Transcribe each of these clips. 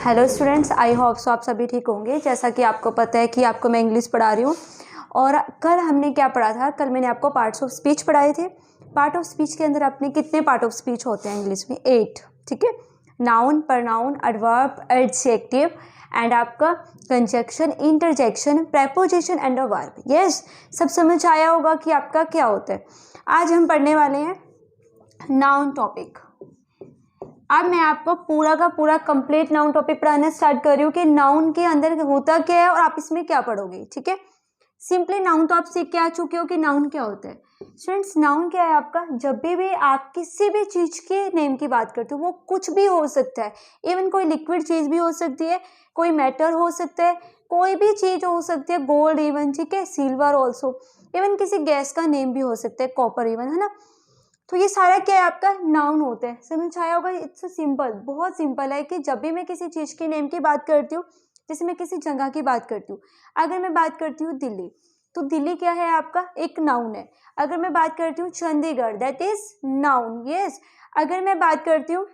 Hello students, I hope so आप सभी ठीक होंगे। जैसा कि आपको पता है कि आपको मैं इंग्लिश पढ़ा रही हूँ और कल हमने क्या पढ़ा था। कल मैंने आपको पार्ट्स ऑफ स्पीच पढ़ाए थे। पार्ट ऑफ स्पीच के अंदर अपने कितने पार्ट ऑफ स्पीच होते हैं इंग्लिश में? 8। ठीक है। Noun, pronoun, adverb, adjective and आपका conjunction, interjection, preposition and a verb. Yes, सब समझ आया होगा कि आपका क्या होता है। आज हम पढ़ने वाले हैं नाउन टॉपिक। अब मैं आपको पूरा का पूरा कंप्लीट नाउन टॉपिक पढ़ाना स्टार्ट कर रही हूँ कि नाउन के अंदर होता क्या है और आप इसमें क्या पढ़ोगे। ठीक है। सिंपली नाउन तो आप सीख के आ चुके हो कि नाउन क्या होता है। स्टूडेंट्स, नाउन क्या है आपका? जब भी आप किसी भी चीज के नेम की बात करते हो, वो कुछ भी हो सकता है। इवन कोई लिक्विड चीज भी हो सकती है, कोई मेटल हो सकता है, कोई भी चीज हो सकती है, गोल्ड इवन, ठीक है, सिल्वर ऑल्सो, इवन किसी गैस का नेम भी हो सकता है, कॉपर इवन, है ना। तो ये सारा क्या है आपका? नाउन होता है। समझ आया होगा। इट्स सिंपल, बहुत सिंपल है कि जब भी मैं किसी चीज के नेम की बात करती हूँ, जैसे मैं किसी जगह की बात करती हूँ, अगर मैं बात करती हूँ दिल्ली, तो दिल्ली क्या है आपका? एक नाउन है। अगर मैं बात करती हूँ Chandigarh, that is noun. Yes. अगर मैं बात करती हूँ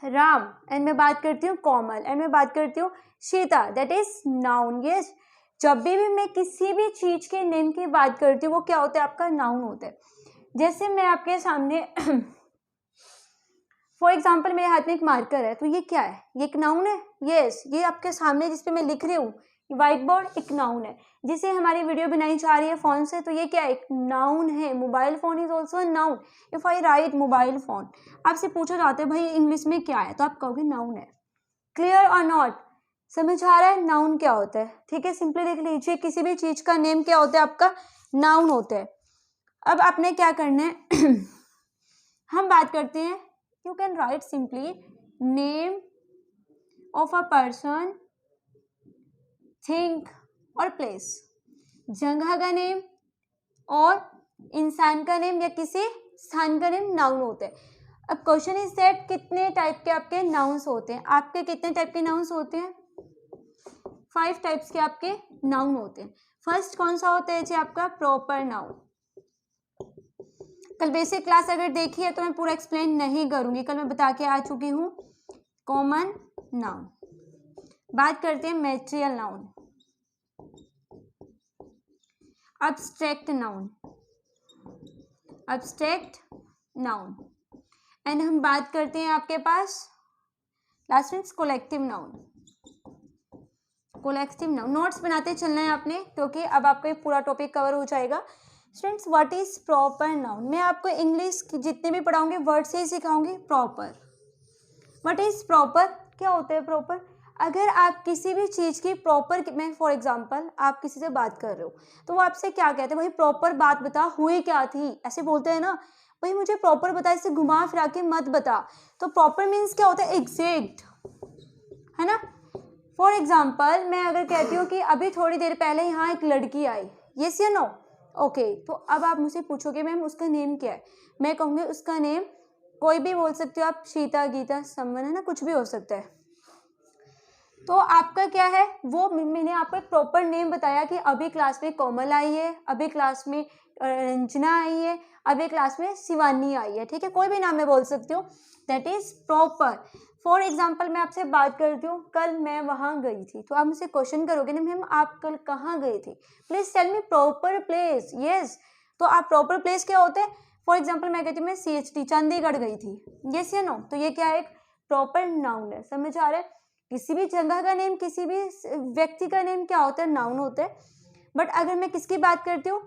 राम एंड मैं बात करती हूँ कोमल एंड मैं बात करती हूँ Sita, that is noun. Yes. जब भी मैं किसी भी चीज के नेम की बात करती हूँ, वो क्या होता है आपका? नाउन होता है। जैसे मैं आपके सामने फॉर एग्जाम्पल मेरे हाथ में एक मार्कर है, तो ये क्या है? ये एक नाउन है। यस, ये आपके सामने जिसपे मैं लिख रही हूँ, व्हाइट बोर्ड, एक नाउन है। जिसे हमारी वीडियो बनाई जा रही है फोन से, तो ये क्या है? एक नाउन है। Mobile phone is also a noun. If I right mobile phone, आपसे पूछा जाता है भाई इंग्लिश में क्या है, तो आप कहोगे नाउन है। क्लियर और नॉट? समझ आ रहा है नाउन क्या होता है? ठीक है, सिंपली देख लीजिए, किसी भी चीज का नेम क्या होता है आपका? नाउन होता है। अब आपने क्या करना है हम बात करते हैं, you can write simply name of a person, thing और प्लेस। जगह का नेम और इंसान का नेम या किसी स्थान का नेम नाउन होता है। अब क्वेश्चन इज दैट कितने टाइप के आपके नाउन्स होते हैं? आपके कितने टाइप के नाउन्स होते हैं? 5 टाइप्स के आपके नाउन होते हैं। फर्स्ट कौन सा होता है जी? आपका प्रॉपर नाउन। कल बेसिक क्लास अगर देखी है तो मैं पूरा एक्सप्लेन नहीं करूंगी, कल मैं बता के आ चुकी हूँ। Common noun. बात करते हैं material noun, abstract noun, abstract noun and हम बात करते हैं आपके पास last means collective noun. Collective noun notes बनाते चलना है आपने, क्योंकि अब आपका पूरा टॉपिक कवर हो जाएगा। Students, what is proper noun? मैं आपको इंग्लिश की जितने भी पढ़ाऊंगी वर्ड से ही सिखाऊंगी। Proper, what is proper? क्या होता है प्रॉपर? अगर आप किसी भी चीज की प्रॉपर, मैं फॉर एग्जांपल आप किसी से बात कर रहे हो, तो वो आपसे क्या कहते हैं? भाई प्रॉपर बात बता, हुई क्या थी, ऐसे बोलते हैं ना। भाई मुझे प्रॉपर बता, इसे घुमा फिरा के मत बता। तो प्रॉपर मीन्स क्या होता है? एग्जैक्ट, है ना। फॉर एग्जाम्पल मैं अगर कहती हूँ कि अभी थोड़ी देर पहले यहाँ एक लड़की आई, यस या नो? ओके, तो अब आप मुझसे पूछोगे मैम उसका नेम क्या है? मैं कहूँगी उसका नेम कोई भी बोल सकते हो आप, सीता, गीता, समन, है ना, कुछ भी हो सकता है। तो आपका क्या है वो? मैंने आपको एक प्रॉपर नेम बताया कि अभी क्लास में कोमल आई है, अभी क्लास में रंजना आई है, अभी क्लास में शिवानी आई है। ठीक है, कोई भी नाम मैं बोल सकती हूँ, that is proper. For example मैं आपसे बात करती हूँ, कल मैं वहां गई थी, तो आप मुझसे क्वेश्चन करोगे ना, मैम आप कल कहाँ गई थी? Please tell me proper place. Yes, तो आप प्रॉपर प्लेस क्या होते हैं? फॉर एग्जाम्पल मैं कहती हूँ मैं CHT चंडीगढ़ गई थी, यस या नो? तो ये क्या है? एक प्रॉपर नाउन है। समझ आ रहा है? किसी भी जगह का नेम, किसी भी व्यक्ति का नेम क्या होता है? नाउन होता है। बट अगर मैं किसकी बात करती हूँ?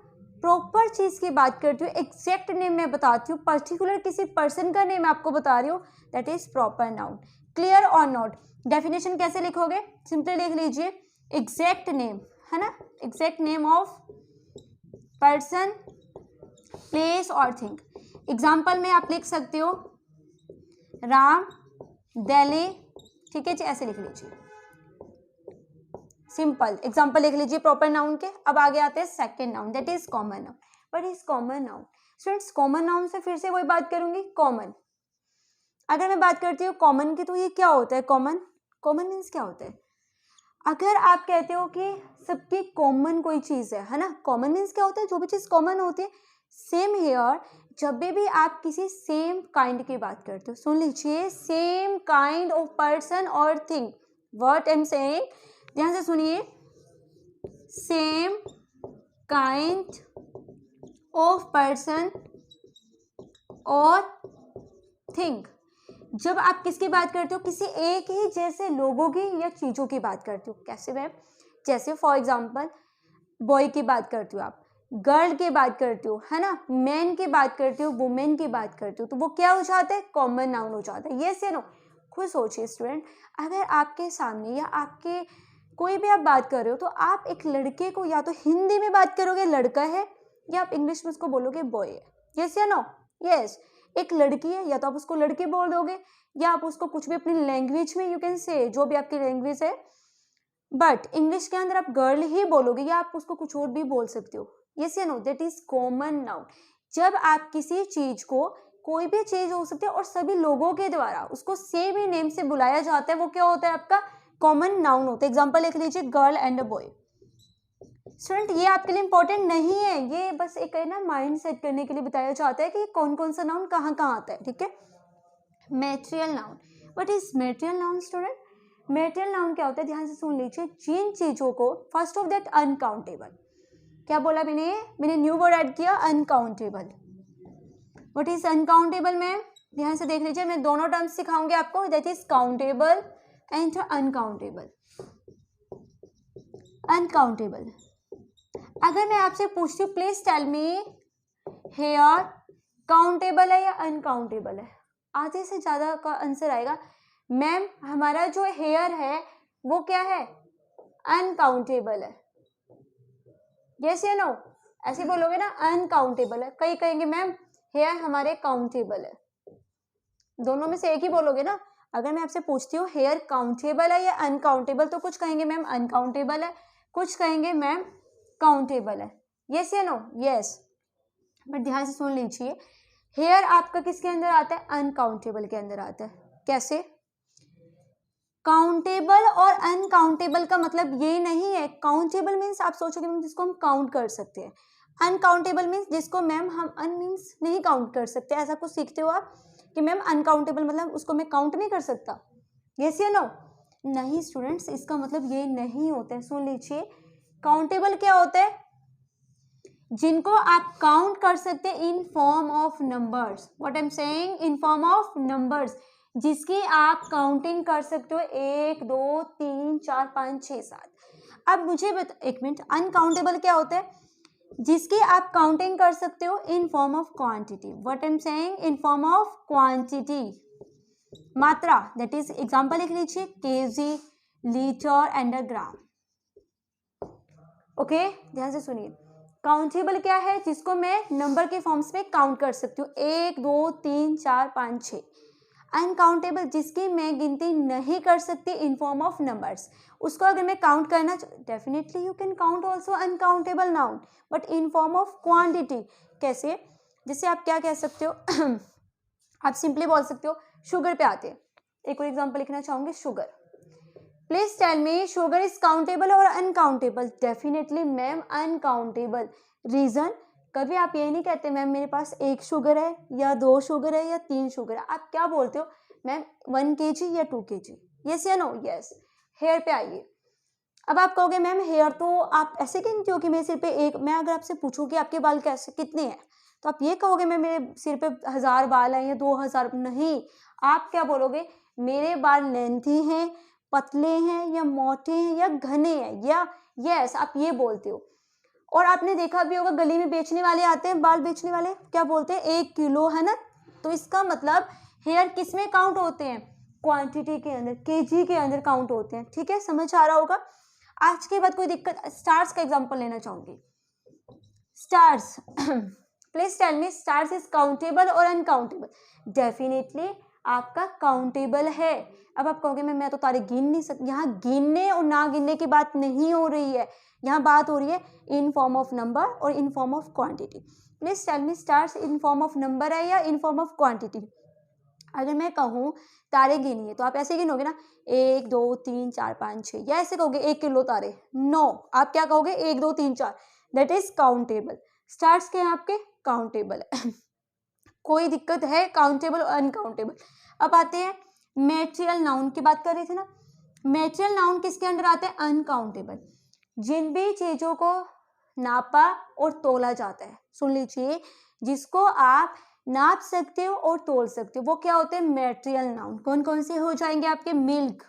प्रॉपर चीज की बात करती हूँ, एग्जैक्ट नेम मैं बताती हूँ, पर्टिकुलर किसी पर्सन का नेम आपको बता रही हूँ, that is proper noun. Clear और नॉट? डेफिनेशन कैसे लिखोगे? सिंपली लिख लीजिए, एग्जैक्ट नेम, है ना, exact name of person, place और थिंग। एग्जाम्पल में आप लिख सकते हो राम, दिल्ली, ठीक है जी, ऐसे लिख लीजिए। सिंपल एग्जाम्पल लिख लीजिए प्रॉपर नाउन के। अब आगे आते हैं second noun, that is common noun. What is common noun? Students, common noun से फिर से वही बात करूंगी, कॉमन। अगर मैं बात करती हूँ कॉमन की, तो ये क्या होता है? कॉमन, कॉमन मीन्स क्या होता है? अगर आप कहते हो कि सबकी कॉमन कोई चीज है ना, कॉमन मीन्स क्या होता है? जो भी चीज कॉमन होती है। सेम हेयर, जब भी आप किसी सेम काइंड की बात करते हो, सुन लीजिए, सेम काइंड ऑफ पर्सन और thing, what I am saying, ध्यान से सुनिए, सेम काइंड ऑफ पर्सन और थिंग। जब आप किसकी बात करते हो, किसी एक ही जैसे लोगों की या चीज़ों की बात करते हो। कैसे मैम, जैसे फॉर एग्जांपल बॉय की बात करते हो आप, गर्ल की बात करते हो, है ना, मैन की बात करते हो, वुमेन की बात करते हो, तो वो क्या हो जाता है, कॉमन नाउन हो जाता है। यस या नो। खुद सोचिए स्टूडेंट, अगर आपके सामने या आपके कोई भी आप बात कर रहे हो तो आप एक लड़के को या तो हिंदी में बात करोगे लड़का है, या आप इंग्लिश में उसको बोलोगे बॉय है। यस या नो। यस, एक लड़की है या तो आप उसको लड़की बोल दोगे, या आप उसको कुछ भी अपनी लैंग्वेज में यू कैन से, जो भी आपकी लैंग्वेज है, बट इंग्लिश के अंदर आप गर्ल ही बोलोगे, या आप उसको कुछ और भी बोल सकते हो। यस या no, that is common noun. जब आप किसी चीज को, कोई भी चीज हो सकती है और सभी लोगों के द्वारा उसको सेम ही नेम से बुलाया जाता है, वो क्या होता है, आपका कॉमन नाउन होता है। एग्जाम्पल लिख लीजिए, girl and a boy. Student ये आपके लिए इंपॉर्टेंट नहीं है, ये बस एक है ना, माइंड सेट करने के लिए बताया जाता है कि कौन कौन सा नाउन कहाँ कहाँ आता है। ठीक है, material noun. What is material noun student? Material noun क्या होता है, ध्यान से सुन लीजिए, जिन चीजों को, फर्स्ट ऑफ दैट अनकाउंटेबल। क्या बोला मैंने न्यू वर्ड ऐड किया, uncountable. What is uncountable ma'am? ध्यान से देख लीजिए, मैं दोनों टर्म्स सिखाऊंगी आपको, that is countable and uncountable. Uncountable, अगर मैं आपसे पूछती हूँ please tell me, hair countable है या अनकाउंटेबल है? आधे से ज्यादा का आंसर आएगा मैम हमारा जो हेयर है वो क्या है, अनकाउंटेबल है। यस या नो, ऐसे बोलोगे ना, अनकाउंटेबल है। कई कहेंगे मैम हेयर हमारे काउंटेबल है, दोनों में से एक ही बोलोगे ना। अगर मैं आपसे पूछती हूँ हेयर काउंटेबल है या अनकाउंटेबल, तो कुछ कहेंगे मैम अनकाउंटेबल है, कुछ कहेंगे मैम काउंटेबल है। यस या नो? यस, बट ध्यान से सुन लीजिए, हेयर आपका किसके अंदर आता है, अनकाउंटेबल के अंदर आता है। कैसे? काउंटेबल और अनकाउंटेबल का मतलब ये नहीं है, काउंटेबल मीन्स आप सोचोगे मैम जिसको हम काउंट कर सकते हैं, अनकाउंटेबल मीन्स जिसको मैम हम अन मीन्स नहीं काउंट कर सकते। ऐसा कुछ सीखते हो आप कि मैम अनकाउंटेबल मतलब उसको मैं काउंट नहीं कर सकता। यस या नो? नहीं स्टूडेंट्स, इसका मतलब ये नहीं होता है। सुन लीजिए, काउंटेबल क्या होता है, जिनको आप काउंट कर सकते हैं in form of numbers. What I am saying, in form of numbers, जिसकी आप काउंटिंग कर सकते हो 1 2 3 4 5 6 7। अब मुझे एक मिनट, अनकाउंटेबल क्या होता है, जिसकी आप काउंटिंग कर सकते हो इन form of quantity. What I am saying, in form of quantity, मात्रा। दैट इज, एग्जांपल लिख लीजिए, KG, litre and a gram. Okay, ध्यान से सुनिए, काउंटेबल क्या है, जिसको मैं नंबर के फॉर्म्स में काउंट कर सकती हूँ 1 2 3 4 5 6। अनकाउंटेबल, जिसकी मैं गिनती नहीं कर सकती इन फॉर्म ऑफ नंबर्स, उसको अगर मैं काउंट करना, definitely you can count also uncountable noun, but in form of quantity. कैसे? जैसे आप क्या कह सकते हो आप सिंपली बोल सकते हो, शुगर पे आते हैं, एक और एग्जाम्पल लिखना चाहूंगी, sugar. Please tell me, sugar is countable और uncountable? Definitely ma'am uncountable. Reason, कभी आप ये नहीं कहते मैम मेरे पास 1 शुगर है या 2 शुगर है या 3 शुगर है, आप क्या बोलते हो मैम 1 kg या 2 kg। यस या नो? यस। हेयर पे आइए, अब आप कहोगे मैम हेयर तो आप ऐसे गिनते हो कि मेरे सिर पे एक, मैं अगर आपसे पूछूं कि आपके बाल कैसे कितने हैं, तो आप ये कहोगे मैम मेरे सिर पे 1000 बाल हैं या 2000, नहीं, आप क्या बोलोगे, मेरे बाल लेंथी हैं, पतले हैं या मोटे हैं या घने हैं, या यस आप ये बोलते हो। और आपने देखा भी होगा गली में बेचने वाले आते हैं, बाल बेचने वाले, क्या बोलते हैं 1 किलो, है ना। तो इसका मतलब हेयर किस में काउंट होते हैं, क्वांटिटी के अंदर, केजी के अंदर काउंट होते हैं। ठीक है, समझ आ रहा होगा। आज के बाद कोई दिक्कत, स्टार्स का एग्जांपल लेना चाहूंगी, stars please tell me, stars is countable और अनकाउंटेबल? डेफिनेटली आपका काउंटेबल है। अब आप कहोगे मैं तो तारे गिन नहीं सकती, यहाँ गिनने और ना गिनने की बात नहीं हो रही है, यहाँ बात हो रही है इन फॉर्म ऑफ नंबर और in form of quantity. Please tell me, stars in form of number है या इन फॉर्म ऑफ क्वांटिटी? अगर मैं कहूँ तारे गिनिए, तो आप ऐसे गिनोगे ना 1 2 3 4 5 6, या ऐसे कहोगे 1 किलो तारे? नो, आप क्या कहोगे 1 2 3 4, दैट इज काउंटेबल। स्टार्स के आपके काउंटेबल है कोई दिक्कत है, काउंटेबल और अनकाउंटेबल। अब आते हैं मेटेरियल नाउन की बात कर रहे थे ना, मेटेरियल नाउन किसके अंडर आते हैं? अनकाउंटेबल, जिन भी चीजों को नापा और तोला जाता है, सुन लीजिए, जिसको आप नाप सकते हो और तोल सकते हो वो क्या होते हैं? Material noun. कौन कौन से हो जाएंगे आपके? Milk,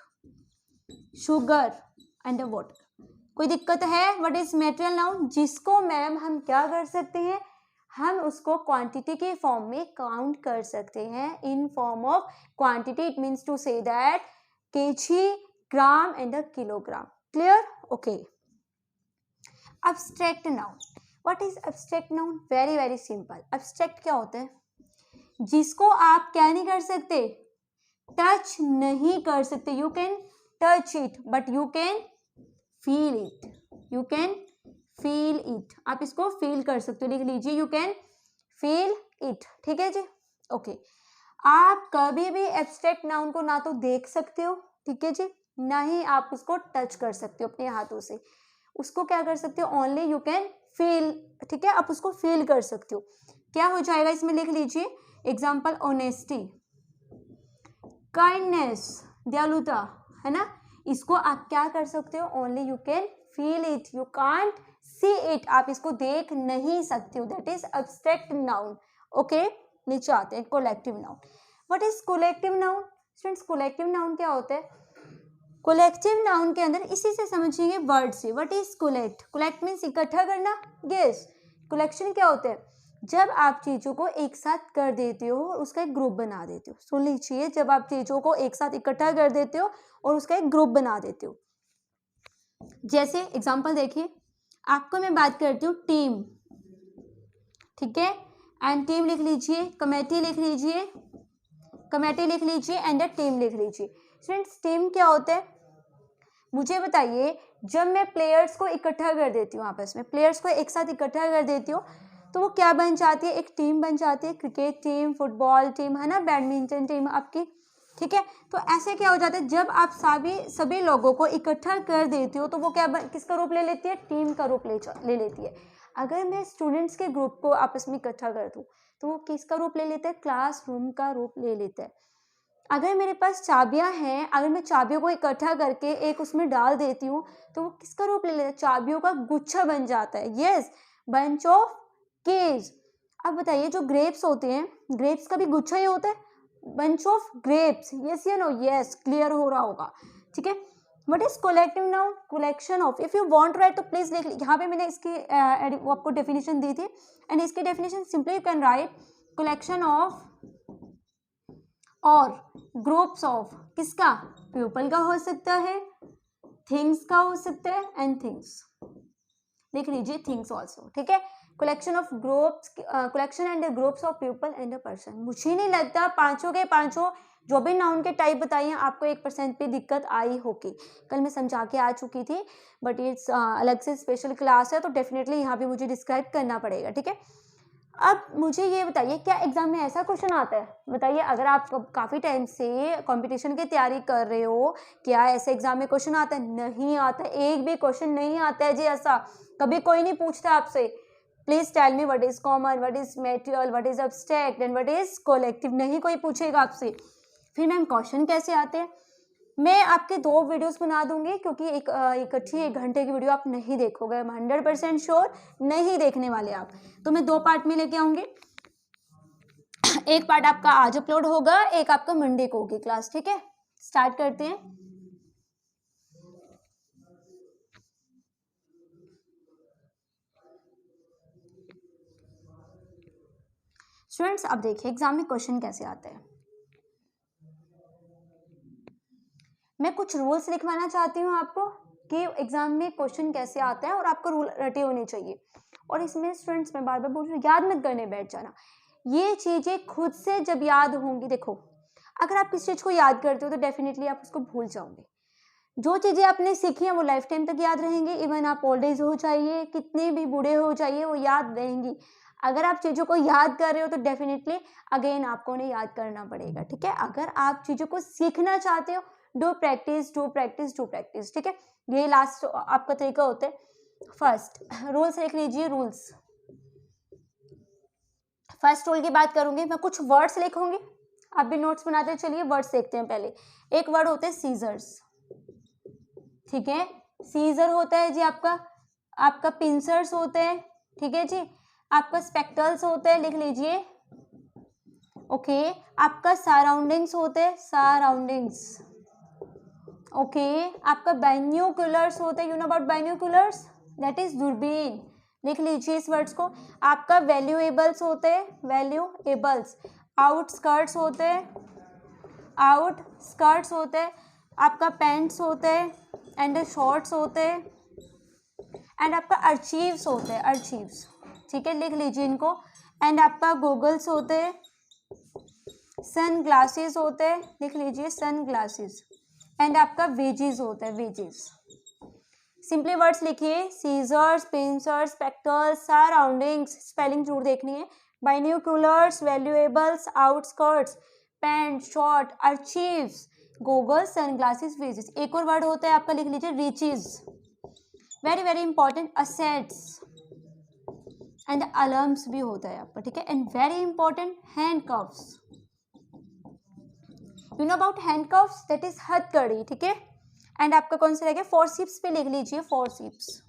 sugar and water. कोई दिक्कत है? What is material noun? जिसको मैम हम क्या कर सकते हैं? हम उसको क्वांटिटी के फॉर्म में काउंट कर सकते हैं, in form of quantity. It means to say that KG, gram and a kilogram. Clear? Okay. Abstract noun. What is abstract noun? Very very simple. Abstract क्या होता है? जिसको आप क्या नहीं कर सकते? टच नहीं कर सकते। You can touch it but you can feel it. You can feel it, आप इसको फील कर सकते हो, लिख लीजिए, यू कैन फील इट। ठीक है जी, ओके। आप कभी भी एब्स्ट्रैक्ट नाउन को ना तो देख सकते हो, ठीक है जी, ना ही आप उसको टच कर सकते हो अपने हाथों से। उसको क्या कर सकते हो? Only you can feel. ठीक है, आप उसको फील कर सकते हो। क्या हो जाएगा इसमें? लिख लीजिए एग्जाम्पल, ऑनेस्टी, काइंडनेस, दयालुता, है ना। इसको आप क्या कर सकते हो? Only you can feel it, you can't see it, आप इसको देख नहीं सकते हो। That is abstract noun. Okay, नीचे आते हैं collective noun. What is collective noun? Students, collective noun क्या होता है? कोलेक्टिव नाउन के अंदर इसी से समझेंगे वर्ड से। What is collect? Collect means इकट्ठा करना। यस, कोलेक्शन क्या होता है? जब आप चीजों को एक साथ कर देते हो और उसका एक ग्रुप बना देते हो। सुन लीजिए, जब आप चीजों को एक साथ इकट्ठा कर देते हो और उसका एक ग्रुप बना देते हो। जैसे एग्जांपल देखिए, आपको मैं बात करती हूँ टीम, ठीक है, एंड टीम लिख लीजिए, कमेटी लिख लीजिए, कमेटी लिख लीजिए एंड टीम लिख लीजिए। स्टूडेंट्स, टीम क्या होता है? मुझे बताइए, जब मैं प्लेयर्स को इकट्ठा कर देती हूँ, आपस में प्लेयर्स को एक साथ इकट्ठा कर देती हूँ, तो वो क्या बन जाती है? एक टीम बन जाती है। क्रिकेट टीम, फुटबॉल टीम, है ना, बैडमिंटन टीम आपकी। ठीक है, तो ऐसे क्या हो जाता है? जब आप सभी लोगों को इकट्ठा कर देती हो तो वो क्या किसका रूप ले लेती है? टीम का रूप ले लेती है। अगर मैं स्टूडेंट्स के ग्रुप को आपस में इकट्ठा कर दूँ तो वो किसका रूप ले लेते हैं? क्लासरूम का रूप ले लेते हैं। अगर मेरे पास चाबियां हैं, अगर मैं चाबियों को इकट्ठा करके एक उसमें डाल देती हूँ तो वो किसका रूप ले लेता है? चाबियों का गुच्छा बन जाता है। Yes, bunch of keys. अब बताइए, जो ग्रेप्स होते हैं, ग्रेप्स का भी गुच्छा ही होता है, बंच ऑफ ग्रेप्स। यस या नो? यस, क्लियर हो रहा होगा। ठीक है, what is collective noun? Collection of. If you want right तो प्लीज लिख, यहाँ पे मैंने इसकी वो आपको डेफिनेशन दी थी, एंड इसकी definition simply you can write collection of और ग्रुप्स ऑफ। किसका? पीपल का हो सकता है, थिंग्स का हो सकता है, एंड थिंग्स लिख लीजिए, थिंग्स ऑल्सो। ठीक है, collection of groups, collection and groups of people and a person. मुझे नहीं लगता पांचों के पांचों जो भी नाउन के टाइप बताइए आपको 1% पे दिक्कत आई होगी। कल मैं समझा के आ चुकी थी, बट ये अलग से स्पेशल क्लास है तो डेफिनेटली यहाँ पे मुझे डिस्क्राइब करना पड़ेगा। ठीक है, अब मुझे ये बताइए, क्या एग्जाम में ऐसा क्वेश्चन आता है? बताइए, अगर आप काफ़ी टाइम से कंपटीशन की तैयारी कर रहे हो, क्या ऐसे एग्जाम में क्वेश्चन आता है? नहीं आता, एक भी क्वेश्चन नहीं आता है जी ऐसा। कभी कोई नहीं पूछता आपसे, please tell me what is common, what is material, what is abstract and what is collective. नहीं कोई पूछेगा आपसे। फिर मैम क्वेश्चन कैसे आते हैं? मैं आपके 2 वीडियोस बना दूंगी, क्योंकि इकट्ठी 1 घंटे की वीडियो आप नहीं देखोगे, 100% श्योर नहीं देखने वाले आप। तो मैं 2 पार्ट में लेके आऊंगी। एक पार्ट आपका आज अपलोड होगा, एक आपका मंडे को होगी क्लास। ठीक है, स्टार्ट करते हैं। स्टूडेंट्स, अब देखिए एग्जाम में क्वेश्चन कैसे आते हैं। मैं कुछ रूल्स लिखवाना चाहती हूँ आपको कि एग्जाम में क्वेश्चन कैसे आता है, और आपको रूल रटे होने चाहिए। और इसमें स्टूडेंट्स, मैं बार बार बोल रही हूँ, याद मत करने बैठ जाना। ये चीजें खुद से जब याद होंगी, देखो अगर आप किसी चीज को याद करते हो तो डेफिनेटली आप उसको भूल जाओगे। जो चीजें आपने सीखी हैं वो लाइफ टाइम तक याद रहेंगी। इवन आप ओल्ड एज हो जाइए, कितने भी बूढ़े हो जाइए, वो याद रहेंगी। अगर आप चीजों को याद कर रहे हो तो डेफिनेटली अगेन आपको उन्हें याद करना पड़ेगा। ठीक है, अगर आप चीजों को सीखना चाहते हो, do practice, do practice, do practice. ठीक है, ये लास्ट आपका तरीका होता है। फर्स्ट रूल्स लिख लीजिए, रूल्स। फर्स्ट रूल की बात करूंगी, मैं कुछ वर्ड्स लिखूंगी, आप भी नोट्स बनाते चलिए। वर्ड्स देखते हैं पहले। एक वर्ड होते हैं सीजर्स। ठीक है। सीजर होता है जी आपका पिंसर्स होते हैं, ठीक है जी। आपका स्पेक्टल्स होते हैं, लिख लीजिए। ओके। आपका सराउंडिंग्स होते हैं, सराउंडिंग्स। ओके। आपका बाइन्यूकुलर्स होते हैं, you know about binoculars, that is दूरबीन, लिख लीजिए इस वर्ड्स को। आपका वैल्यूएबल्स होते हैं, वैल्यूएबल्स। आउटस्कर्ट्स होते हैं, आउटस्कर्ट्स होते हैं। आपका पैंट्स होते हैं एंड शॉर्ट्स होते हैं एंड आपका अर्चीव्स होते हैं, अर्चीव्स, ठीक है, लिख लीजिए इनको। एंड आपका गूगल्स होते हैं, सन ग्लासेस होते हैं, लिख लीजिए सन ग्लासेस। एंड आपका वेजेस होता है, वेजेस। सिंपली वर्ड्स लिखिए, scissors, pincers, spectacles, surroundings, spelling जरूर देखनी है। Binoculars, valuables, outskirts, pant, short, archives, goggles, sunglasses, wedges. एक और वर्ड होता है आपका, लिख लीजिए riches, very very important. Assets and alarms भी होता है आपका, ठीक है। And very important handcuffs, you know about handcuffs, that is हथकड़ी, ठीक है। एंड आपका कौन सा रहेगा, फोर्सिप्स पे लिख लीजिए, फोर्सिप्स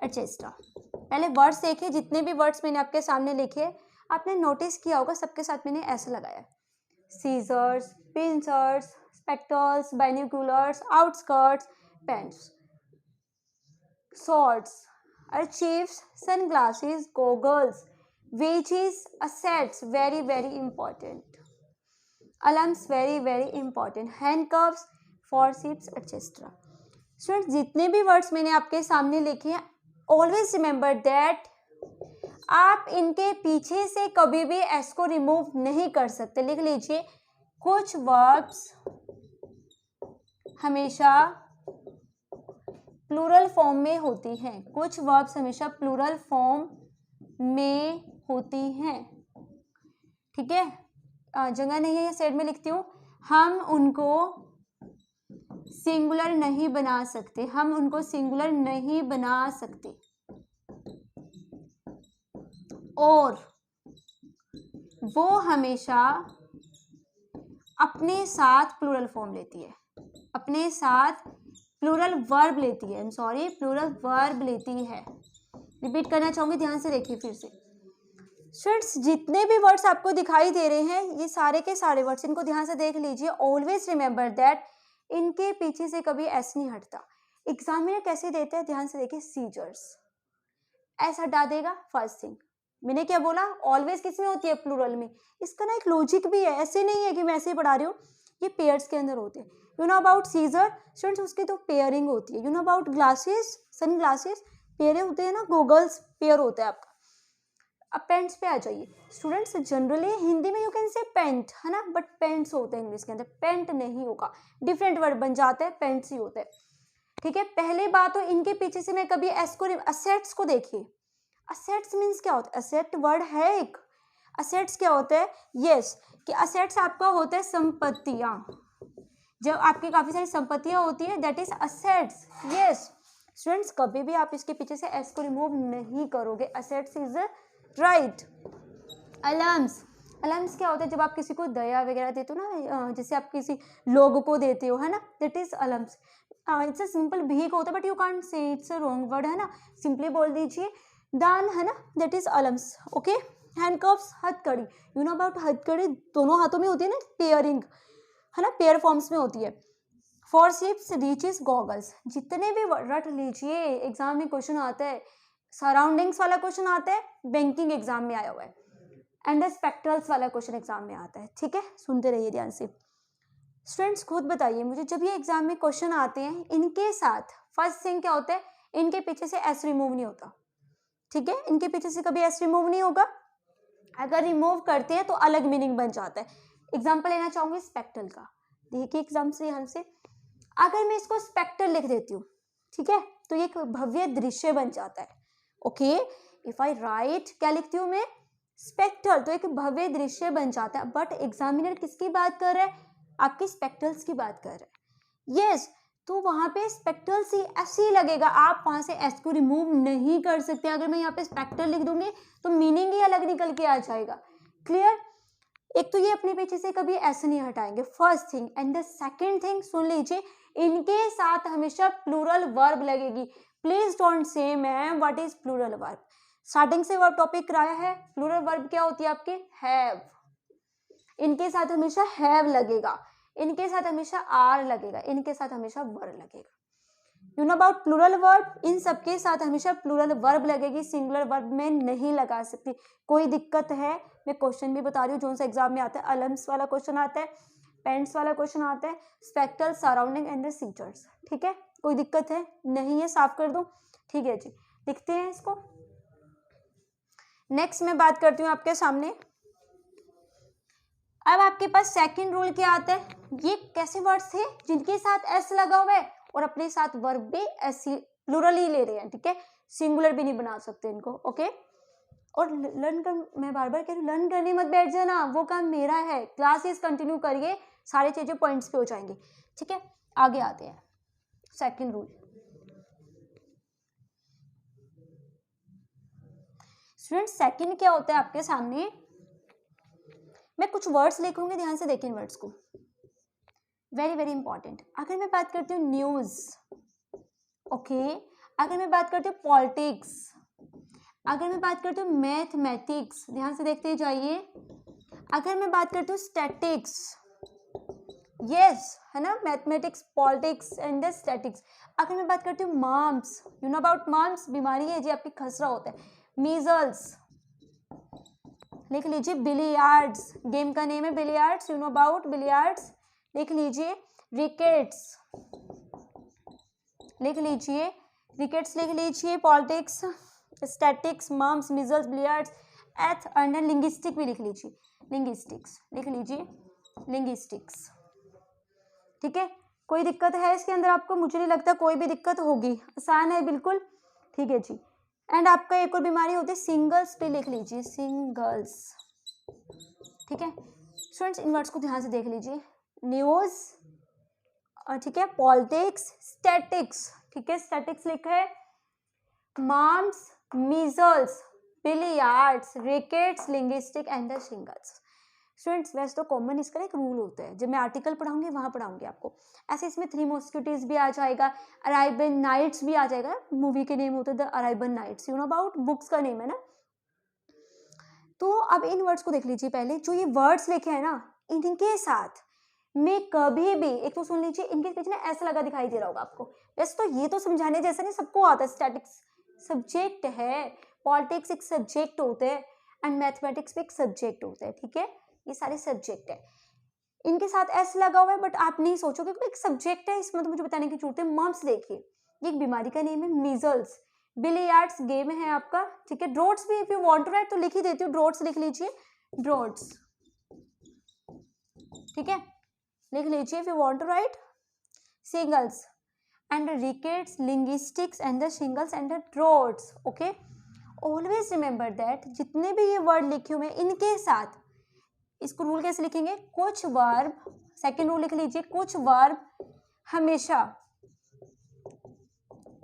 एटसेट्रा। पहले वर्ड्स देखिए, जितने भी वर्ड्स मैंने आपके सामने लिखे आपने नोटिस किया होगा, सबके साथ मैंने ऐसा लगाया, scissors, pincers, spectacles, binoculars, outskirts, pants, swords, archives, sunglasses, goggles, wages, assets, very very important, alarms, very very important, handcuffs, forceps, etc. Students, जितने भी वर्ड्स मैंने आपके सामने लिखे हैं, ऑलवेज रिमेंबर दैट आप इनके पीछे से कभी भी एस को रिमूव नहीं कर सकते। लिख लीजिए, कुछ वर्ब्स हमेशा प्लूरल फॉर्म में होती हैं, कुछ वर्ब्स हमेशा प्लूरल फॉर्म में होती हैं, ठीक है। जगह नहीं है, ये साइड में लिखती हूँ। हम उनको सिंगुलर नहीं बना सकते, हम उनको सिंगुलर नहीं बना सकते। और वो हमेशा अपने साथ प्लूरल फॉर्म लेती है, अपने साथ प्लूरल वर्ब लेती है, सॉरी प्लूरल वर्ब लेती है। रिपीट करना चाहूंगी, ध्यान से देखिए फिर से। स्टूडेंट्स, जितने भी वर्ड्स आपको दिखाई दे रहे हैं, ये सारे के सारे वर्ड्स, इनको ध्यान से देख लीजिए। ऑलवेज रिमेंबर दैट इनके पीछे से कभी एस नहीं हटता। एग्जाम में कैसे देते हैं, ध्यान से देखिए। सीजर्स, एस हटा देगा फर्स्ट थिंग। मैंने क्या बोला, ऑलवेज किस में होती है, प्लूरल में। इसका ना एक लॉजिक भी है, ऐसे नहीं है कि मैं ऐसे ही पढ़ा रही हूँ, ये पेयर्स के अंदर होते हैं। You know about scissor students, उसकी तो पेयरिंग होती है। You know about glasses, sun glasses, pair होते हैं ना, गॉगल्स पेयर होता है आपका। अब पेंट्स पे आ जाइए स्टूडेंट्स। जनरली हिंदी में यू कैन से पेंट, है ना, बट पेंट्स होते हैं इंग्लिश के अंदर, पेंट नहीं होगा, डिफरेंट वर्ड बन जाते हैं, पेंट्स ही होते हैं, ठीक है। पहले बात तो इनके पीछे से मैं कभी एस को, असेट्स को देखिए। असेट्स मीन्स क्या होता है, असेट वर्ड है एक। असेट्स क्या होता है, यस, कि असेट्स आपका होता है संपत्तियां। जब आपकी काफी सारी संपत्तियां होती है, that is assets, yes. Students, कभी भी आप इसके पीछे से एस को रिमूव नहीं करोगे, assets is right. Alarms, alarms क्या होता है, जब आप किसी को दया वगैरह देते हो ना, जैसे आप किसी लोग को देते हो, है ना, that is alarms. It's a simple भीख होता है, but you can't say it's a wrong word, है ना, सिंपली बोल दीजिए दान, है ना, that is alarms, okay. Handcuffs, हथकड़ी, यू नो अबाउट हथकड़ी, दोनों हाथों में होती है ना, पेयरिंग, है ना, पेयर फॉर्म्स में होती है। फोर्सिप्स, रीचेस, गॉगल्स, जितने भी रट लीजिए, एग्जाम में क्वेश्चन आता है। सराउंडिंग्स वाला क्वेश्चन आता है, बैंकिंग एग्जाम में आया हुआ है। एंड स्पेक्ट्रल्स वाला क्वेश्चन एग्जाम में आता है, ठीक है, सुनते रहिए ध्यान से। स्टूडेंट्स, खुद बताइए मुझे, जब ये एग्जाम में क्वेश्चन आते हैं, इनके साथ फर्स्ट थिंग क्या होता है, इनके पीछे से एस रिमूव नहीं होता, ठीक है, इनके पीछे से कभी एस रिमूव नहीं होगा। अगर रिमूव करते हैं तो अलग मीनिंग बन जाता है। एग्जाम्पल लेना चाहूंगी स्पेक्ट्रल का, देखिए एग्जाम से यहाँ से। अगर मैं इसको स्पेक्ट्रल लिख देती हूँ, ठीक है, तो ये एक भव्य दृश्य बन जाता है, ओके। इफ आई राइट, क्या लिखती हूँ मैं, स्पेक्ट्रल, तो एक भव्य दृश्य बन जाता है। बट एग्जामिनर किसकी बात कर रहा है, आपके स्पेक्ट्रल्स की बात कर रहा है, यस। तो वहां पे स्पेक्ट्रल्स ही ऐसे ही लगेगा, आप वहां से एस को रिमूव नहीं कर सकते। अगर मैं यहाँ पे स्पेक्ट्रल लिख दूंगी तो मीनिंग ही अलग निकल के आ जाएगा, क्लियर। एक तो ये अपने पीछे से कभी ऐसे नहीं हटाएंगे, first thing. And the second thing, सुन लीजिए, इनके साथ हमेशा प्लूरल वर्ब लगेगी। Please don't say ma'am what is plural verb. Starting से वर्ब टॉपिक कराया है। प्लूरल वर्ब क्या होती है आपके? हैव। इनके साथ हमेशा हैव लगेगा, इनके साथ हमेशा आर लगेगा, इनके साथ हमेशा वर लगेगा। You know about plural verb, इन सबके साथ हमेशा प्लूरल वर्ब लगेगी, सिंगुलर वर्ब में नहीं लगा सकती। कोई दिक्कत है? मैं क्वेश्चन भी बता रही हूँ जो सा एग्जाम में आता है। अलम्स वाला क्वेश्चन आता है, पेंट्स वाला क्वेश्चन आता है, स्पेक्ट्रल सराउंडिंग एंड सीजर्स। ठीक है, कोई दिक्कत है? नहीं है, साफ कर दूं? ठीक है जी, लिखते हैं इसको। नेक्स्ट मैं बात करती हूँ आपके सामने। अब आपके पास सेकंड रूल क्या आता है? ये कैसे वर्ड्स थे जिनके साथ एस लगा हुआ है और अपने साथ वर्ब भी एस प्लूरल ही ले रहे हैं। ठीक है, सिंगुलर भी नहीं बना सकते इनको। ओके, और लर्न कर, मैं बार बार कह रही हूँ लर्न करने मत बैठ जाना, वो काम मेरा है। क्लासेस कंटिन्यू करिए, सारी चीजें पॉइंट्स पे हो जाएंगी। ठीक है, आगे आते हैं। सेकंड रूल, स्टूडेंट सेकंड क्या होता है आपके सामने? मैं कुछ वर्ड्स लिखूंगी, ध्यान से देखें वर्ड्स को, वेरी वेरी इंपॉर्टेंट। अगर मैं बात करती हूँ न्यूज, ओके, अगर मैं बात करती हूँ पॉलिटिक्स, अगर मैं बात करती हूँ मैथमेटिक्स, ध्यान से देखते जाइए, अगर मैं बात करती हूँ स्टैटिक्स, यस है ना, मैथमेटिक्स, पॉलिटिक्स एंड स्टैटिक्स। अगर मैं बात करती हूँ mumps, you know about mumps, बीमारी है जी आपकी, खसरा होता है, मीजल्स, लिख लीजिए बिलियर्ड्स, गेम का नेम है billiards, you know about billiards, लिख लीजिए रिकेट्स, लिख लीजिए रिकेट्स, लिख लीजिए politics, statics, mumps, measles, billiards, एथ एंड लिंग्विस्टिक भी लिख लीजिए, लिंग्विस्टिक्स लिख लीजिए, लिंग्विस्टिक्स। ठीक है, कोई दिक्कत है इसके अंदर आपको? मुझे नहीं लगता कोई भी दिक्कत होगी, आसान है बिल्कुल। ठीक है जी, एंड आपका एक और बीमारी होती है सिंगल्स पे लिख लीजिए, सिंगल्स। ठीक है स्टूडेंट्स, इन वर्ड्स को ध्यान से देख लीजिए, न्यूज, ठीक है, पॉलिटिक्स, स्टैटिक्स, ठीक है, स्टैटिक्स लिखा है, mumps, measles, billiards, rickets, linguistic and the singles. Students वैसे तो कॉमन इसका एक रूल होता है, जब मैं आर्टिकल पढ़ाऊंगी वहां पढ़ाऊंगी आपको। ऐसे इसमें थ्री मॉस्किटोज भी आ जाएगा, अराइबन नाइट्स भी आ जाएगा, मूवी के नेम होते हैं the Arabian Nights, you know about, books का नेम है ना। तो अब इन वर्ड्स को देख लीजिए पहले, जो ये वर्ड्स लिखे हैं ना, इनके साथ में कभी भी, एक तो सुन लीजिए, इनके पीछे ना ऐसा लगा दिखाई दे रहा होगा आपको। वैसे तो ये तो समझाने जैसा नहीं, सबको आता है, स्टैटिक्स सब्जेक्ट है, पॉलिटिक्स एक सब्जेक्ट होता है, एंड मैथमेटिक्स भी एक सब्जेक्ट होता है। ठीक है, ये सारे सब्जेक्ट है, इनके साथ एस लगा हुआ है, बट आप नहीं सोचोगे कि एक सब्जेक्ट है, इसमें तो मुझे बताने की जरूरत है। मम्स देखिए, ये एक बीमारी का नेम है, मीजल्स, बिलियर्ड्स गेम है आपका। ठीक है, ड्रोट्स भी, if you want to write तो लिख ही देती हूँ, ड्रोट्स लिख लीजिए, ड्रोट्स। ठीक है, लिख लीजिए if you want to write, singles and rickets, linguistics and the singles and the droughts. Okay, always remember that जितने भी ये वर्ड लिखे हुए हैं इनके साथ, इसको रूल कैसे लिखेंगे, कुछ वर्ब, सेकंड रूल लिख लीजिए, कुछ वर्ब हमेशा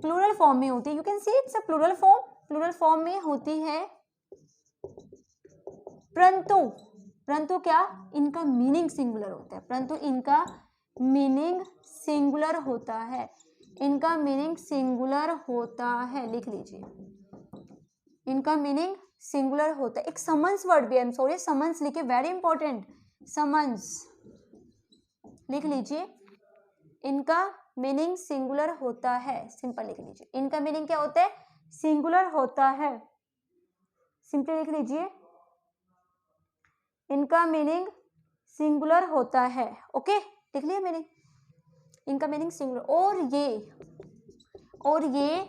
प्लूरल फॉर्म में होती है। You can see it's a plural form, plural form में होती है, परंतु परंतु क्या, इनका मीनिंग सिंगुलर होता है, परंतु इनका मीनिंग सिंगुलर होता है, इनका मीनिंग सिंगुलर होता है, लिख लीजिए, इनका मीनिंग सिंगुलर होता है। एक समन्स वर्ड भी, आई एम सॉरी, समन्स लिखे, वेरी इंपॉर्टेंट, समन्स लिख लीजिए, इनका मीनिंग सिंगुलर होता है, सिंपल लिख लीजिए, इनका मीनिंग क्या होता है, सिंगुलर होता है, सिंपल लिख लीजिए, इनका मीनिंग सिंगुलर होता है। ओके, लिख लिया मीनिंग, इनका मीनिंग सिंगुलर। और ये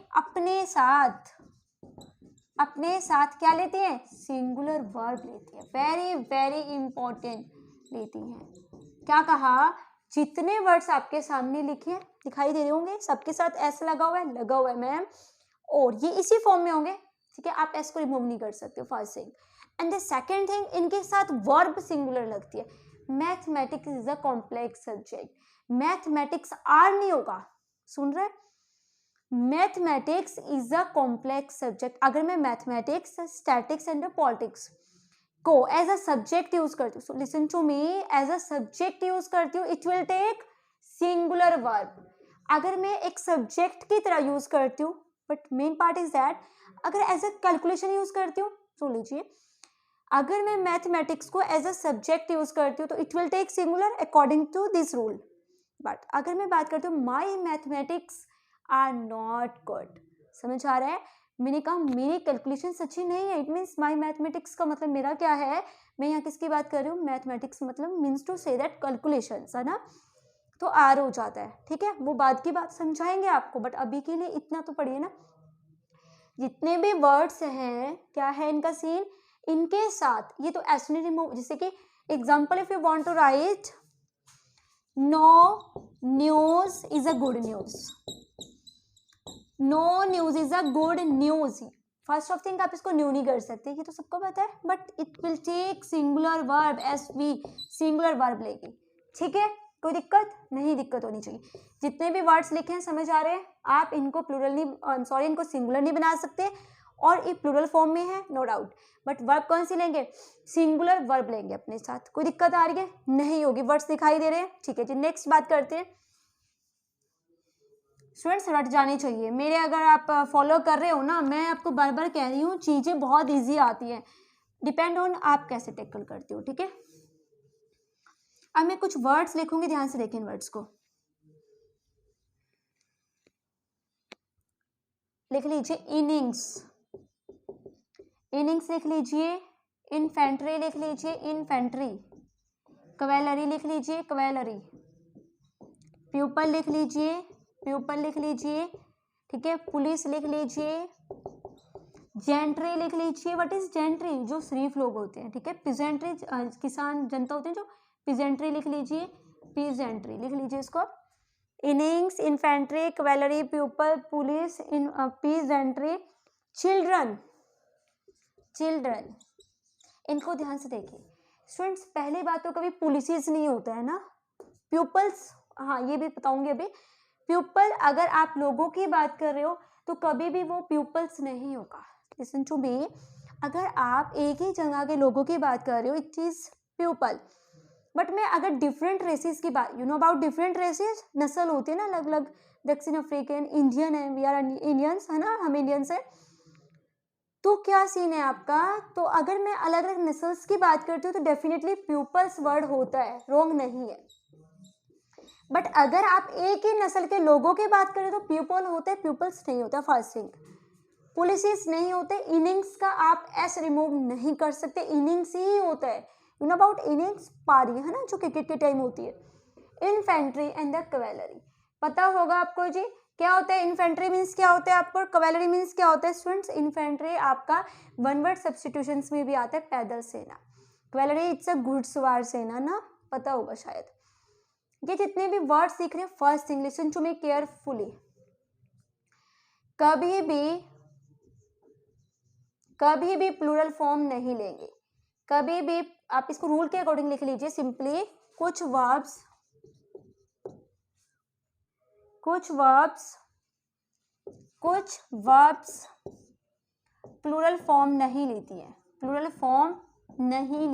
अपने साथ क्या लेते हैं, सिंगुलर वर्ब लेती है, वेरी वेरी इंपॉर्टेंट लेती हैं। क्या कहा, जितने वर्ड्स आपके सामने लिखे दिखाई दे रहे होंगे, सबके साथ एस लगा हुआ है मैम, और ये इसी फॉर्म में होंगे। ठीक है, आप एस को रिमूव नहीं कर सकते, first thing. And the second thing, इनके साथ वर्ब सिंगुलर लगती है। Mathematics is a complex subject, mathematics are नहीं होगा, सुन रहे, mathematics is a complex subject. अगर मैं मैथमेटिक्स, स्टैटिक्स एंड पॉलिटिक्स को एज अ सब्जेक्ट यूज करती हूँ, listen to me, as a subject use करती हूँ, it will take singular verb, अगर मैं एक सब्जेक्ट की तरह यूज करती हूँ, but main part is that अगर एज अ कैलकुलेशन यूज करती हूँ, सुन लीजिए, अगर मैं मैथमेटिक्स को एज अ सब्जेक्ट यूज करती हूँ तो it will take singular according to this rule. But अगर मैं बात करती हूँ my mathematics are not good, समझ आ रहा है, मैंने कहा मेरी कैलकुलेशन अच्छी नहीं है, इट मीन्स माई मैथमेटिक्स का मतलब मेरा क्या है, मैं यहाँ किसकी बात कर रही हूँ, मैथमेटिक्स मतलब means to say that calculation, है ना, तो आर हो जाता है, ठीक है, वो बाद की बात समझाएंगे आपको, बट अभी के लिए इतना तो पढ़िए ना। जितने भी वर्ड्स हैं, क्या है इनका सीन, इनके साथ ये तो एस रिमूव, जैसे कि example if you want to write no news is a good news, no news is a good news, first of thing आप इसको न्यू नहीं कर सकते, ये तो सबको पता है, but it will take singular verb, S V singular verb लेगी, ठीक है, कोई दिक्कत नहीं, दिक्कत होनी चाहिए। जितने भी वर्ड्स लिखे हैं समझ आ रहे हैं, आप इनको प्लूरल नहीं, सॉरी इनको सिंगुलर नहीं बना सकते, और ये प्लूरल फॉर्म में है नो डाउट, बट वर्ब कौन सी लेंगे, सिंगुलर वर्ब लेंगे अपने साथ, कोई दिक्कत आ रही है, नहीं होगी, वर्ड्स दिखाई दे रहे हैं, ठीक है जी। नेक्स्ट बात करते हैं, स्टूडेंट्स रट जाने चाहिए मेरे, अगर आप फॉलो कर रहे हो ना, मैं आपको बार बार कह रही हूँ, चीज़ें बहुत इजी आती हैं, डिपेंड ऑन आप कैसे टैकल करते हो, ठीक है। अब मैं कुछ वर्ड्स लिखूंगी, ध्यान से देखें इन वर्ड्स को, लिख लीजिए इनिंग्स, इनिंग्स लिख लीजिए, इन्फेंट्री लिख लीजिए, इन्फेंट्री, कवेलरी लिख लीजिए, कवेलरी, प्यूपल लिख लीजिए, प्यूपल लिख लीजिए, ठीक है, पुलिस लिख लीजिए, जेंट्री लिख लीजिए, व्हाट इज जेंट्री, जो शरीफ लोग होते हैं, ठीक है, पिजेंट्री किसान जनता होते हैं जो, पिजेंट्री लिख लीजिए, पिजेंट्री लिख लीजिए इसको, innings, infantry, cavalry, people, police, इन पिजेंट्री, चिल्ड्रन, चिल्ड्रन, इनको ध्यान से देखिए स्टूडेंट्स, पहली बात तो कभी पुलिसेस नहीं होता है ना, प्यूपल्स, हाँ ये भी बताऊंगी अभी, प्यूपल अगर आप लोगों की बात कर रहे हो तो कभी भी वो प्यूपल्स नहीं होगा, लिसन टू मी, अगर आप एक ही जगह के लोगों की बात कर रहे हो इट इज प्यूपल, बट मैं अगर डिफरेंट रेसेस की बात, you know about different races, नस्ल होती है ना अलग अलग, दक्षिण अफ्रीकन, इंडियन है, वी आर इंडियंस, है ना, हम इंडियंस हैं, तो क्या सीन है आपका, तो अगर मैं अलग अलग नस्ल्स की बात करती हूँ तो डेफिनेटली प्यूपल्स वर्ड होता है, रॉन्ग नहीं है, बट अगर आप एक ही नस्ल के लोगों की बात करें तो प्यूपल होते हैं, प्यूपल्स नहीं होता, फर्स्ट थिंग, पुलिसेस नहीं होते, इनिंग्स का आप एस रिमूव नहीं कर सकते, इनिंग्स ही होता है, यू नो अबाउट इनिंग्स, पारी है ना जो क्रिकेट के टाइम होती है, इन्फेंट्री एंड द कवेलरी, पता होगा आपको जी क्या होता है, इन्फेंट्री मीन्स क्या होता है आपको, कवेलरी मीन्स क्या होता है स्टूडेंट्स, इन्फेंट्री आपका वन वर्ड सब्स्टिट्यूशंस में भी आता है, पैदल सेना, कवेलरी इट्स अ घुड़सवार सेना ना, पता होगा शायद। ये जितने भी वर्ड्स सीख रहे हैं, first thing listen to me carefully, कभी भी प्लूरल फॉर्म नहीं लेंगे, कभी भी, आप इसको रूल के अकॉर्डिंग लिख लीजिए, सिंपली कुछ वर्ब्स प्लूरल फॉर्म नहीं लेती है, प्लूरल फॉर्म नहीं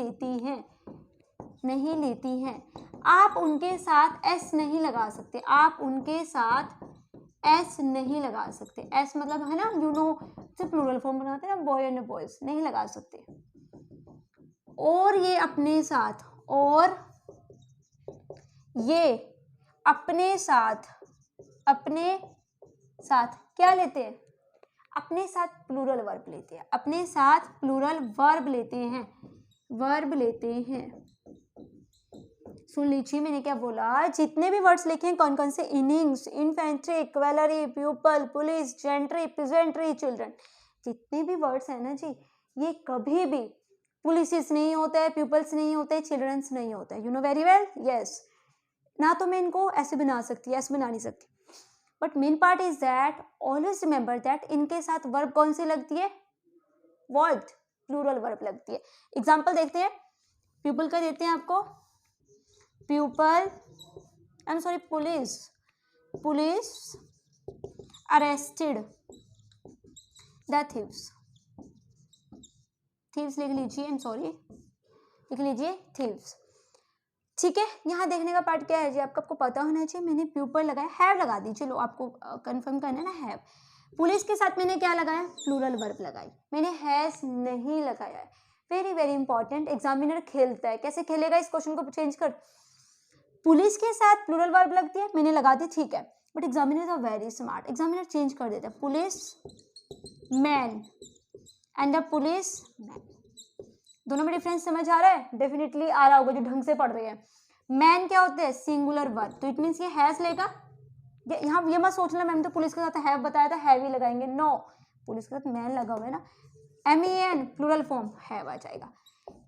लेती हैं, आप उनके साथ एस नहीं लगा सकते, आप उनके साथ एस नहीं लगा सकते, एस मतलब है ना, यू नो सिर्फ प्लूरल फॉर्म बनाते हैं ना, बॉय एंड बॉयज, नहीं लगा सकते, और ये अपने साथ, और ये अपने साथ क्या लेते हैं, अपने साथ प्लूरल वर्ब लेते हैं, अपने साथ प्लूरल वर्ब लेते हैं, सुन लीजिए मैंने क्या बोला, जितने भी वर्ड्स लिखे हैं कौन कौन से, innings, infantry, cavalry, people, police, gentry, peasantry, children, जितने भी वर्ड्स हैं ना जी, ये कभी भी पुलिस नहीं होता है, प्यूपल्स नहीं होते हैं, चिल्ड्रंस नहीं होता है, you know very well, yes, ना तो मैं इनको ऐसे बना सकती, ऐसे बना नहीं सकती, but main part is that always remember that इनके साथ वर्ब कौन सी लगती है, वर्ड प्लूरल वर्ब लगती है। एग्जाम्पल देखते हैं, प्यूपल का देते हैं आपको, people, I am sorry, police arrested the thieves, लिख लीजिए, आई एम सॉरी, लिख लीजिए थीव्स, ठीक है, यहाँ देखने का पार्ट क्या है जी, आपको पता होना चाहिए। मैंने प्यूपल लगाया, हैव लगा दी, चलो आपको कंफर्म करना है ना, हैव। पुलिस के साथ मैंने क्या लगाया, प्लूरल वर्ब लगाई, मैंने हैज नहीं लगाया है। वेरी वेरी इंपॉर्टेंट, एग्जामिनर खेलता है, कैसे खेलेगा, इस क्वेश्चन को चेंज कर। पुलिस के साथ प्लूरल वर्ब लगती है, मैंने लगा दी, ठीक है, but examiner are very smart, examiner change कर देता है, policeman and the policeman. दोनों में डिफरेंस समझ आ रहा है, डेफिनेटली आ रहा होगा जो ढंग से पढ़ रहे हैं। मैन क्या होते हैं, सिंगुलर वर्ब, तो इट मीन्स ये हैज लेगा। यहाँ ये मत सोचना मैम तो पुलिस के साथ हैव बताया था, हैव ही लगाएंगे, नो, पुलिस के साथ मैन लगा हुआ है ना, MEN प्लूरल फॉर्म हैव आ जाएगा।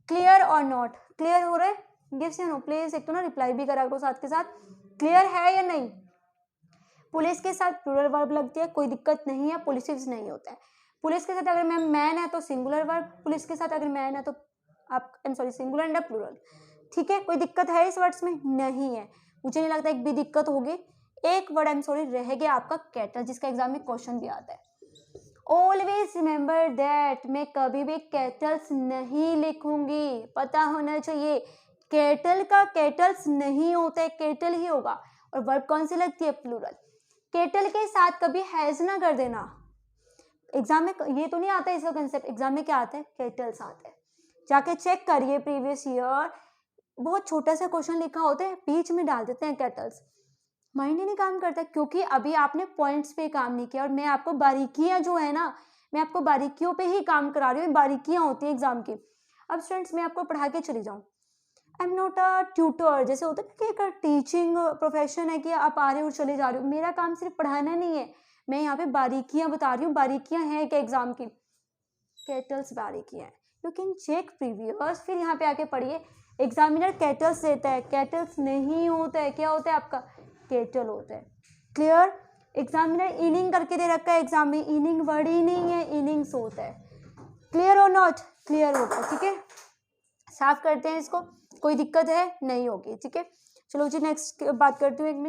क्लियर और नॉट, क्लियर हो रहा है, गिव्स या नो प्लीज, एक तो ना रिप्लाई भी करा करो साथ के साथ, क्लियर है या नहीं। पुलिस के साथ प्लूरल वर्ब लगती है, कोई दिक्कत नहीं है, पुलिस नहीं होता है। पुलिस के साथ अगर मैन है तो सिंगुलर वर्ब, पुलिस के साथ अगर मैन है तो आप सिंगुलर एंड प्लूरल, ठीक है। कोई दिक्कत है इस वर्ड्स में, नहीं है, मुझे नहीं लगता एक भी दिक्कत होगी। एक वर्ड रह गया आपका कैटल, जिसका एग्जाम में क्वेश्चन भी आता है। ऑलवेज रिमेंबर दैट, मैं कभी भी कैटल्स नहीं लिखूंगी, पता होना चाहिए। कैटल का कैटल्स नहीं होता है, कैटल ही होगा। और वर्ब कौन सी लगती है, प्लूरल। कैटल के साथ कभी हैज ना कर देना, एग्जाम में ये तो नहीं आता इसका कंसेप्ट, एग्जाम में क्या आता है, कैटल्स आता है। जाके चेक करिए प्रीवियस ईयर, बहुत छोटा सा क्वेश्चन लिखा होता है, बीच में डाल देते हैं कैटल्स, माइंड ही नहीं काम करता, क्योंकि अभी आपने पॉइंट्स पे काम नहीं किया। और मैं आपको बारीकियां जो है ना, मैं आपको बारीकियों पे ही काम करा रही हूँ, बारीकियां होती हैं एग्जाम की। अब स्टूडेंट्स मैं आपको पढ़ा के चली जाऊँ, I am not a tutor, जैसे होता है ना कि एक टीचिंग प्रोफेशन है कि आप आ रहे हो चले जा रहे हो, मेरा काम सिर्फ पढ़ाना नहीं है, मैं यहाँ पे बारीकियां बता रही हूँ। बारीकियां हैं कि एग्जाम की, कैटल्स बारीकियां हैं, यू कैन चेक प्रीवियस, फिर यहाँ पे आके पढ़िए। एग्जामिनर कैटल्स देता है, कैटल्स नहीं होता है, क्या होता है आपका, कैटल होता है। क्लियर, एग्जामिनर इनिंग करके दे रखा है एग्जाम में, इनिंग वर्ड ही नहीं है, इनिंग्स होता है। क्लियर और नॉट, क्लियर होता है, ठीक है। साफ करते हैं इसको, कोई दिक्कत है नहीं होगी, ठीक है। चलो जी नेक्स्ट बात करती हूँ, एक मिनट।